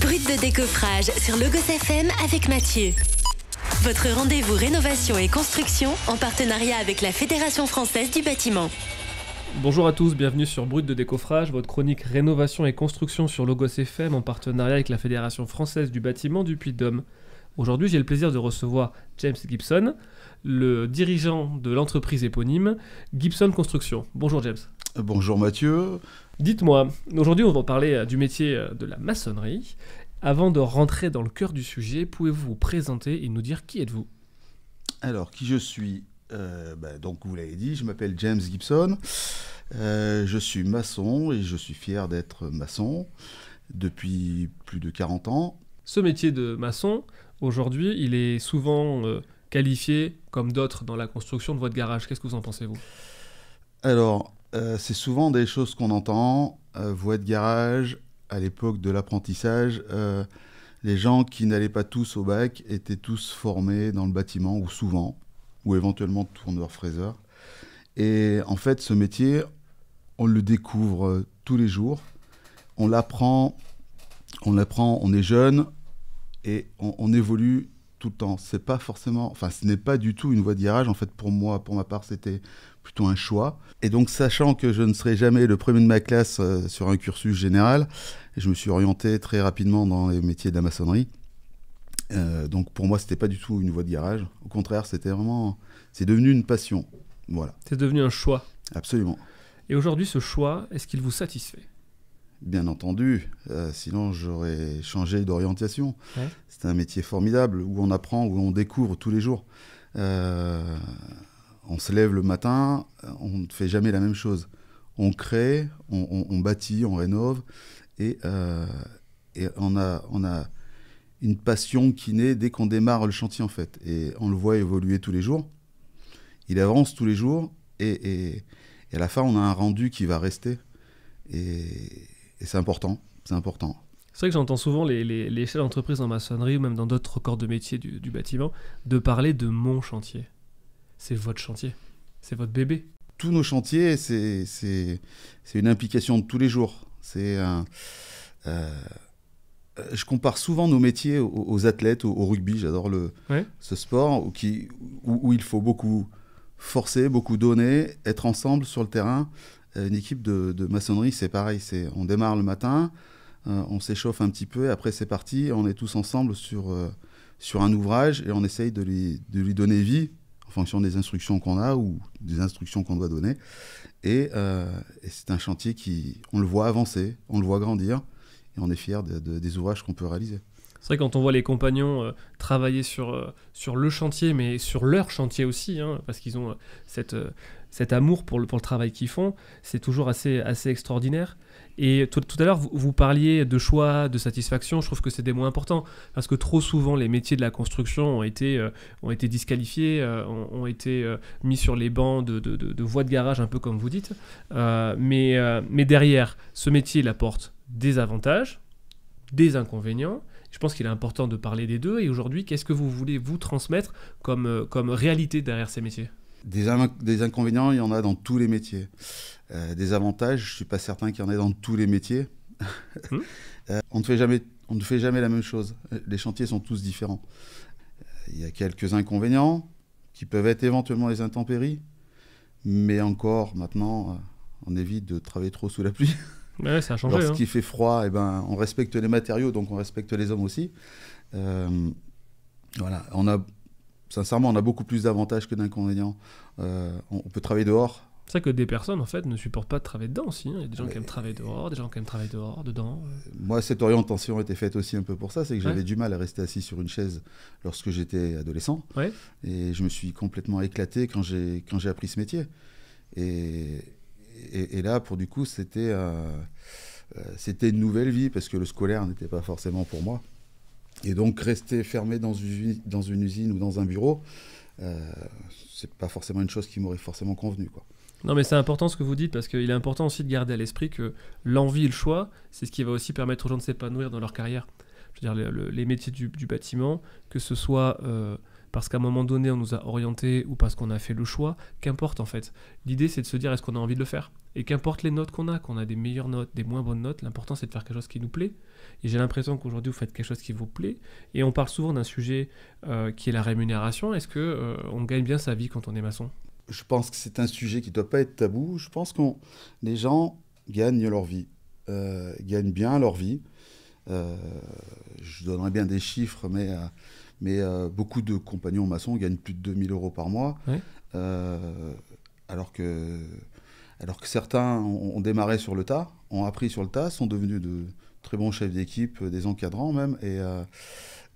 Brut de décoffrage sur Logos FM avec Mathieu. Votre rendez-vous rénovation et construction en partenariat avec la Fédération française du bâtiment. Bonjour à tous, bienvenue sur Brut de décoffrage, votre chronique rénovation et construction sur Logos FM en partenariat avec la Fédération française du bâtiment du Puy-de-Dôme. Aujourd'hui, j'ai le plaisir de recevoir James Gibson, le dirigeant de l'entreprise éponyme Gibson Construction. Bonjour James. Bonjour Mathieu. Dites-moi, aujourd'hui on va parler du métier de la maçonnerie. Avant de rentrer dans le cœur du sujet, pouvez-vous vous présenter et nous dire qui êtes-vous ? Alors, qui je suis ? Donc vous l'avez dit, je m'appelle James Gibson. Je suis maçon et je suis fier d'être maçon depuis plus de 40 ans. Ce métier de maçon, aujourd'hui, il est souvent qualifié comme d'autres dans la construction de votre garage. Qu'est-ce que vous en pensez, vous ? Alors, c'est souvent des choses qu'on entend. Voie de garage, à l'époque de l'apprentissage, les gens qui n'allaient pas tous au bac étaient tous formés dans le bâtiment, ou souvent, ou éventuellement tourneur-fraiseur. Et en fait, ce métier, on le découvre tous les jours. On l'apprend, on est jeune et on évolue tout le temps. C'est pas forcément, enfin, ce n'est pas du tout une voie de garage. En fait, pour moi, pour ma part, c'était plutôt un choix. Et donc, sachant que je ne serai jamais le premier de ma classe sur un cursus général, je me suis orienté très rapidement dans les métiers de la maçonnerie. Donc, pour moi, c'était pas du tout une voie de garage. Au contraire, c'est devenu une passion. Voilà. C'est devenu un choix. Absolument. Et aujourd'hui, ce choix, est-ce qu'il vous satisfait ? Bien entendu, sinon j'aurais changé d'orientation. Ouais. C'est un métier formidable où on apprend, où on découvre tous les jours. On se lève le matin, on ne fait jamais la même chose. On crée, on bâtit, on rénove et on a une passion qui naît dès qu'on démarre le chantier en fait. Et on le voit évoluer tous les jours. Il avance tous les jours et à la fin on a un rendu qui va rester. Et c'est important, c'est important. C'est vrai que j'entends souvent les chefs d'entreprise en maçonnerie ou même dans d'autres corps de métier du bâtiment de parler de mon chantier. C'est votre chantier, c'est votre bébé. Tous nos chantiers, c'est une implication de tous les jours. Je compare souvent nos métiers aux athlètes, au rugby. J'adore ce sport où il faut beaucoup forcer, beaucoup donner, être ensemble sur le terrain. Une équipe de maçonnerie, c'est pareil. On démarre le matin, on s'échauffe un petit peu, et après c'est parti. On est tous ensemble sur un ouvrage et on essaye de lui donner vie en fonction des instructions qu'on a ou des instructions qu'on doit donner. Et c'est un chantier on le voit avancer, on le voit grandir et on est fiers des ouvrages qu'on peut réaliser. C'est vrai quand on voit les compagnons travailler sur le chantier, mais sur leur chantier aussi, hein, parce qu'ils ont cet amour pour le travail qu'ils font, c'est toujours assez extraordinaire. Et tout à l'heure, vous parliez de choix, de satisfaction, je trouve que c'est des mots importants, parce que trop souvent, les métiers de la construction ont été disqualifiés, ont été mis sur les bancs de voies de garage, un peu comme vous dites. Mais derrière, ce métier, il apporte des avantages, des inconvénients. Je pense qu'il est important de parler des deux. Et aujourd'hui, qu'est-ce que vous voulez vous transmettre comme réalité derrière ces métiers ? Des inconvénients, il y en a dans tous les métiers. Des avantages, je ne suis pas certain qu'il y en ait dans tous les métiers. On ne fait jamais la même chose. Les chantiers sont tous différents. Il y a quelques inconvénients qui peuvent être éventuellement les intempéries. Mais encore, maintenant, on évite de travailler trop sous la pluie. Ouais, ça a changé. Lorsqu'il fait froid, on respecte les matériaux, donc on respecte les hommes aussi. Voilà, sincèrement, on a beaucoup plus d'avantages que d'inconvénients. On peut travailler dehors. C'est vrai que des personnes, en fait, ne supportent pas de travailler dedans aussi. Hein. Il y a des gens qui aiment travailler dehors, des gens qui aiment travailler dehors, dedans. Moi, cette orientation était faite aussi un peu pour ça. C'est que j'avais du mal à rester assis sur une chaise lorsque j'étais adolescent. Ouais. Et je me suis complètement éclaté quand j'ai appris ce métier. Et là, pour du coup, c'était une nouvelle vie parce que le scolaire n'était pas forcément pour moi. Et donc, rester fermé dans une usine ou dans un bureau, c'est pas forcément une chose qui m'aurait forcément convenu, quoi. Non, mais c'est important ce que vous dites parce qu'il est important aussi de garder à l'esprit que l'envie et le choix, c'est ce qui va aussi permettre aux gens de s'épanouir dans leur carrière. Je veux dire, les métiers du bâtiment, que ce soit parce qu'à un moment donné, on nous a orientés ou parce qu'on a fait le choix, qu'importe en fait. L'idée, c'est de se dire, est-ce qu'on a envie de le faire? Et qu'importe les notes qu'on a des meilleures notes, des moins bonnes notes, l'important, c'est de faire quelque chose qui nous plaît. Et j'ai l'impression qu'aujourd'hui, vous faites quelque chose qui vous plaît. Et on parle souvent d'un sujet qui est la rémunération. Est-ce qu'on gagne bien sa vie quand on est maçon? Je pense que c'est un sujet qui ne doit pas être tabou. Je pense que les gens gagnent leur vie, gagnent bien leur vie. Je donnerai bien des chiffres, mais beaucoup de compagnons maçons gagnent plus de 2000 € par mois, Ouais. alors que certains ont démarré sur le tas, ont appris sur le tas, sont devenus de très bons chefs d'équipe, des encadrants même,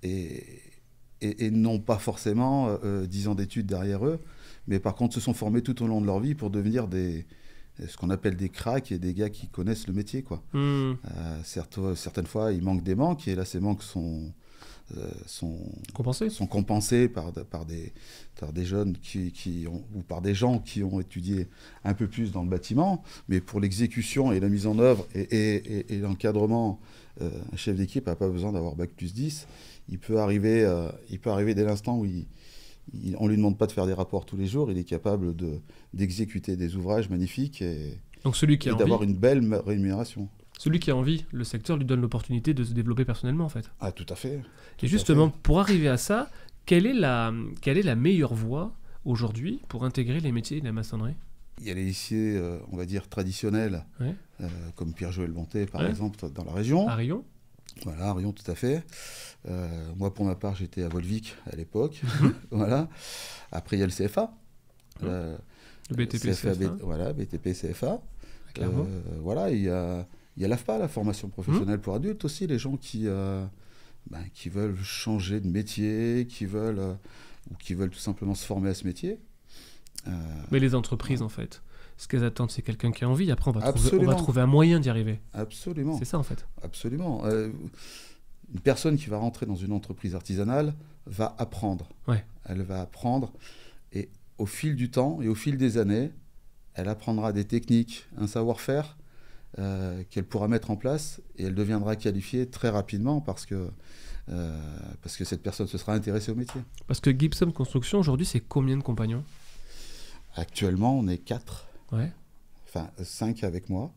et n'ont pas forcément 10 ans d'études derrière eux, mais par contre se sont formés tout au long de leur vie pour devenir ce qu'on appelle des cracks et des gars qui connaissent le métier, quoi. Certaines fois, il manque des manques, et là, ces manques sont compensés par des jeunes ou par des gens qui ont étudié un peu plus dans le bâtiment, mais pour l'exécution et la mise en œuvre et l'encadrement, un chef d'équipe n'a pas besoin d'avoir bac plus 10. Il peut arriver dès l'instant où on ne lui demande pas de faire des rapports tous les jours, il est capable d'exécuter des ouvrages magnifiques Donc celui qui a d'avoir envie, une belle rémunération. celui qui a envie, le secteur lui donne l'opportunité de se développer personnellement en fait. Ah, tout à fait. Et justement, pour arriver à ça, quelle est la meilleure voie aujourd'hui pour intégrer les métiers de la maçonnerie? Il y a les lycées, on va dire, traditionnels, Ouais. comme Pierre-Joël Bonté, par Ouais. exemple, dans la région. À Rion? Voilà, à Rion, tout à fait. Moi, pour ma part, j'étais à Volvic à l'époque. Voilà. Après, il y a le CFA. Le BTP, CFA. Voilà, BTP, CFA. Clairement. Voilà, il y a l'AFPA, la formation professionnelle pour adultes aussi, les gens qui veulent changer de métier, qui veulent tout simplement se former à ce métier. Mais les entreprises, en fait, ce qu'elles attendent, c'est quelqu'un qui a envie. Après, on va Absolument. trouver un moyen d'y arriver. Absolument. C'est ça, en fait. Absolument. Une personne qui va rentrer dans une entreprise artisanale va apprendre. Ouais. Elle va apprendre, et au fil du temps et au fil des années, elle apprendra des techniques, un savoir-faire qu'elle pourra mettre en place, et elle deviendra qualifiée très rapidement parce que cette personne se sera intéressée au métier. Parce que Gibson Construction, aujourd'hui, c'est combien de compagnons? Actuellement, on est 4. Ouais. Enfin, 5 avec moi.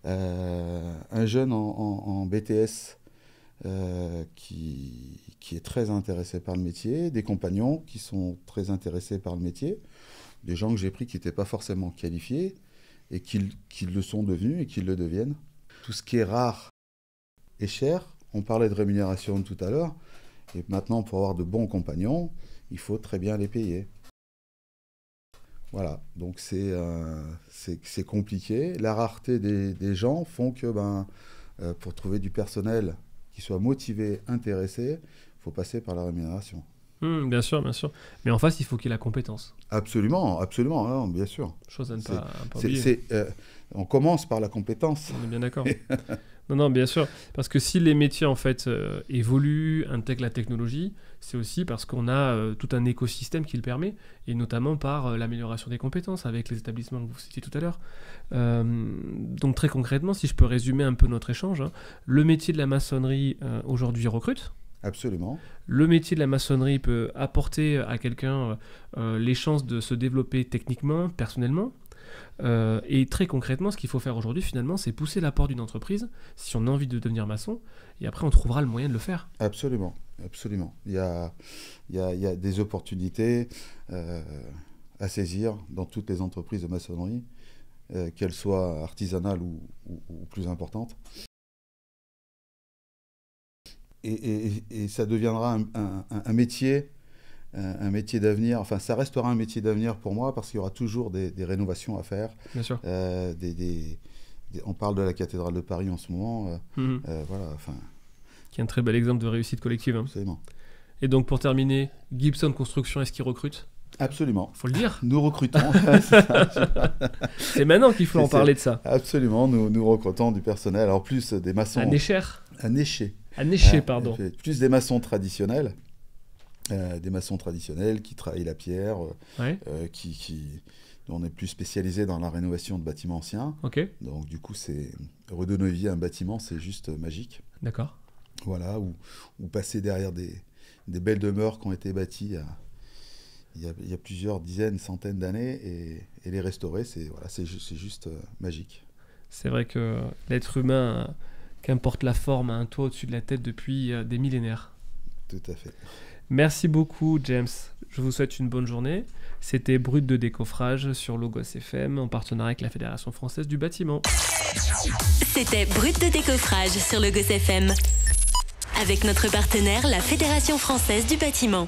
Un jeune en BTS qui est très intéressé par le métier, des compagnons qui sont très intéressés par le métier, des gens que j'ai pris qui n'étaient pas forcément qualifiés et qui le sont devenus et qui le deviennent. Tout ce qui est rare est cher. On parlait de rémunération tout à l'heure, et maintenant, pour avoir de bons compagnons, il faut très bien les payer. Voilà, donc c'est compliqué. La rareté des gens font que pour trouver du personnel qui soit motivé, intéressé, il faut passer par la rémunération. Bien sûr, bien sûr. Mais en face, il faut qu'il ait la compétence. Absolument, absolument, non, bien sûr. Chose à ne pas oublier. On commence par la compétence. On est bien d'accord. Non, bien sûr. Parce que si les métiers, en fait, évoluent, intègrent la technologie, c'est aussi parce qu'on a tout un écosystème qui le permet, et notamment par l'amélioration des compétences avec les établissements que vous citiez tout à l'heure. Donc, très concrètement, si je peux résumer un peu notre échange, hein, le métier de la maçonnerie, aujourd'hui, recrute. Absolument. Le métier de la maçonnerie peut apporter à quelqu'un les chances de se développer techniquement, personnellement. Et très concrètement, ce qu'il faut faire aujourd'hui, finalement, c'est pousser la porte d'une entreprise si on a envie de devenir maçon, et après on trouvera le moyen de le faire. Absolument, absolument. Il y a des opportunités à saisir dans toutes les entreprises de maçonnerie, qu'elles soient artisanales ou plus importantes. Et ça deviendra un métier d'avenir. Enfin, ça restera un métier d'avenir pour moi, parce qu'il y aura toujours des rénovations à faire. Bien sûr. On parle de la cathédrale de Paris en ce moment. Voilà, enfin. Qui est un très bel exemple de réussite collective. Hein. Absolument. Et donc, pour terminer, Gibson Construction, est-ce qu'il recrute? Absolument. Faut le dire. Nous recrutons. C'est maintenant qu'il faut en parler de ça. Absolument. Nous recrutons du personnel. Alors, plus des maçons. Un écher. Un écher, pardon. Plus des maçons traditionnels. Des maçons traditionnels qui travaillent la pierre, on est plus spécialisé dans la rénovation de bâtiments anciens. Ok. Donc du coup, redonner vie à un bâtiment, c'est juste magique. D'accord. Voilà, ou passer derrière des belles demeures qui ont été bâties il y a plusieurs dizaines, centaines d'années, et les restaurer, c'est juste magique. C'est vrai que l'être humain, qu'importe la forme, a un toit au-dessus de la tête depuis des millénaires. Tout à fait. Merci beaucoup, James. Je vous souhaite une bonne journée. C'était Brut de décoffrage sur Logos FM en partenariat avec la Fédération française du bâtiment. C'était Brut de décoffrage sur Logos FM avec notre partenaire, la Fédération française du bâtiment.